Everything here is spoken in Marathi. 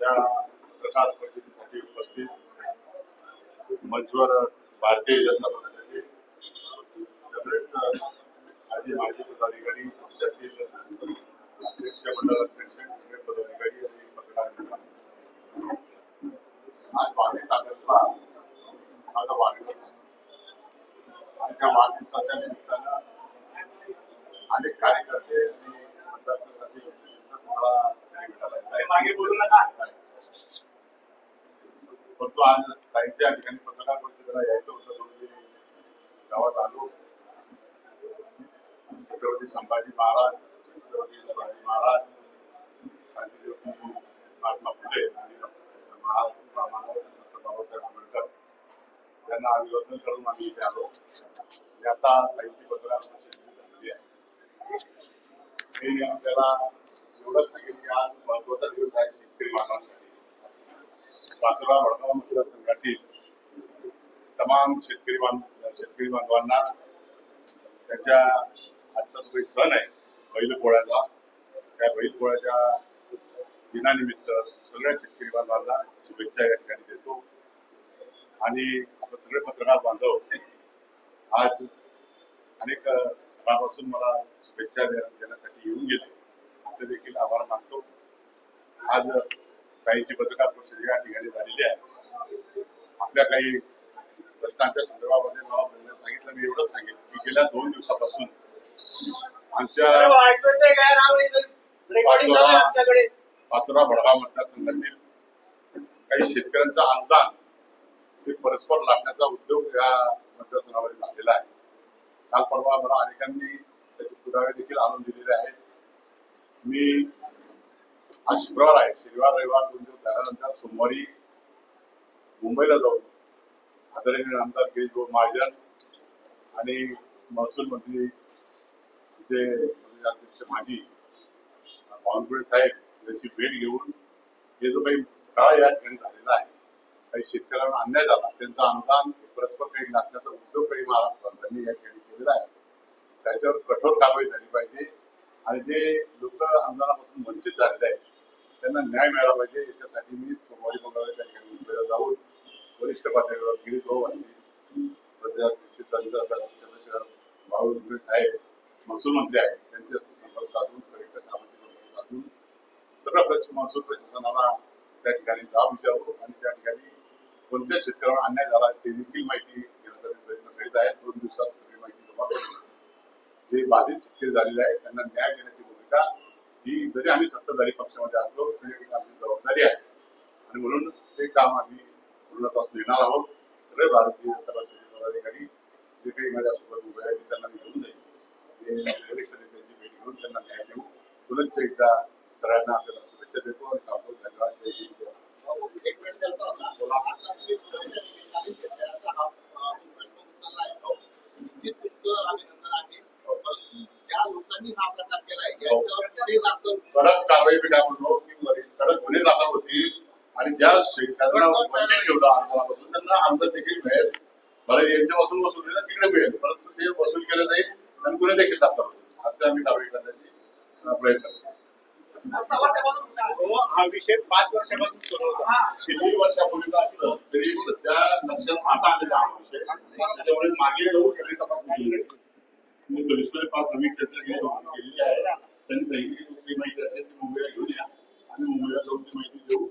या पत्रकार परिषदेसाठी उपस्थित मंचवर भारतीय जनता पक्षाचे सगळेच आजी माजी पदाधिकारी, पक्षातील अध्यक्ष, मंडळ अध्यक्ष, सगळे पदाधिकारी आणि पत्रकार मित्र, आज 22 ऑगस्टला माझा वाढदिवस आहे आणि त्या वाढदिवसाच्या निमित्तानं अनेक कार्यकर्ते आणि मतदारसंघातील परंतु आज ताईच्या ठिकाणी पत्रकार परिषदेला यायचं होतं म्हणून मी गावात आलो. छत्रपती संभाजी महाराज, छत्रपती शिवाजी महाराज, क्रांतिज्योती महात्मा फुले आणि बाबासाहेब आंबेडकर यांना अभिवादन करून आम्ही इथे आलो. आता ताईची पत्रकार परिषद झालेली आहे. मी आपल्याला एवढंच सांगेन की आज महत्वाचा दिवस आहे शेतकरी बांधवांसाठी. पाचोरा वडगाव मतदारसंघातील तमाम शेतकरी बांधवांना त्यांच्या आजचा जो काही सण आहे बैलपोळ्याचा, त्या बैलपोळ्याच्या दिनानिमित्त सगळ्या शेतकरी बांधवांना शुभेच्छा या ठिकाणी देतो. आणि आपण सगळे पत्रकार बांधव आज अनेक सणापासून मला शुभेच्छा देण्यासाठी येऊन गेले. आपले देखील आभार मानतो. आज ताईची पत्रकार परिषद या ठिकाणी झालेली आहे. आपल्या काही प्रश्नांच्या संदर्भामध्ये मला बोलण्यास सांगितलं. मी एवढंच सांगेन की गेल्या 2 दिवसापासून आमच्या पाचोरा भडगाव मतदारसंघातील काही शेतकऱ्यांचं अनुदान हे परस्पर लाटण्याचा उद्योग या मतदारसंघामध्ये झालेला आहे. काल परवा मला अनेकांनी त्याचे पुरावे देखील आणून दिलेले आहेत. मी आज शुक्रवार आहे, शनिवार रविवार 2 दिवस झाल्यानंतर सोमवारी मुंबईला जाऊन आदरणीय आमदार गिरीश महाजन आणि महसूल मंत्री अध्यक्ष माजी बावनकुळे साहेब यांची भेट घेऊन हे जो काही काळ या ठिकाणी झालेला आहे, काही शेतकऱ्यांना अन्याय झाला, त्यांचं अनुदान परस्पर काही लागण्याचा उद्योग काही महाराष्ट्राने या ठिकाणी केलेला आहे, त्याच्यावर कठोर कारवाई झाली पाहिजे. आणि जे लोक अनुदानापासून वंचित झालेले आहेत त्यांना न्याय मिळाला पाहिजे. याच्यासाठी मी सोमवारी मंगळवारी त्या ठिकाणी मुंबईला जाऊन वरिष्ठ पातळीवर गिरीश भाऊ असतील, प्रदेशाध्यक्ष चंद्रशेखर बावनकुळे साहेब महसूल मंत्री आहेत त्यांच्याशी संपर्क साधून, कलेक्टर साहेबांशी संपर्क साधून सगळं महसूल प्रशासनाला त्या ठिकाणी जाब विचारू आणि त्या ठिकाणी कोणत्या शेतकऱ्यांना अन्याय झाला ते देखील माहिती घेण्याचा प्रयत्न करीत आहे. 2 दिवसात सगळी माहिती जमा करून जे बाधित शेतकरी झालेले आहेत त्यांना न्याय देण्याची भूमिका ही जरी आम्ही सत्ताधारी पक्षामध्ये असलो तरी आमची जबाबदारी आहे आणि म्हणून ते काम आम्ही पूर्णत्वास नेणार आहोत. सगळे भारतीय जनता पक्षाचे पदाधिकारी जे काही माझ्यासोबत उभे आहेत त्यांना मी घेऊन जाईल. वरिष्ठ नेत्यांची भेट घेऊन त्यांना न्याय देऊ. पुनश्च एकदा सगळ्यांना आपल्याला शुभेच्छा देतो आणि कामतो. धन्यवाद. जय हिंद. एक प्रश्न असा होता, ज्या लोकांनी हा प्रकार केलाय याच्यावर कडक कारवाई मी काय म्हणतो की कडक गुन्हे दाखल होतील आणि ज्या शेतकऱ्यांना वंचित ठेवलं अनुदानापासून त्यांना अनुदान देखील मिळेल. बरं, यांच्यापासून वसूल तिकडे मिळेल, परंतु ते वसूल केलं जाईल आणि गुन्हे देखील दाखल होतील. असे आम्ही कारवाई करण्याची प्रयत्न करतो. हा विषय 5 वर्षापासून सुरू होता. किती वर्षापूर्वीचा असलं तरी सध्या लक्षात आता आलेला हा विषय. त्याच्यामुळे मागे जाऊन सगळी तपासणी केली आहे. मी सविस्तर 5 आम्ही चर्चा केलेली आहे. त्यांनी सांगितली की तुमची माहिती असेल ती मुंबईला घेऊन या आणि मुंबईला जाऊन ती माहिती देऊ.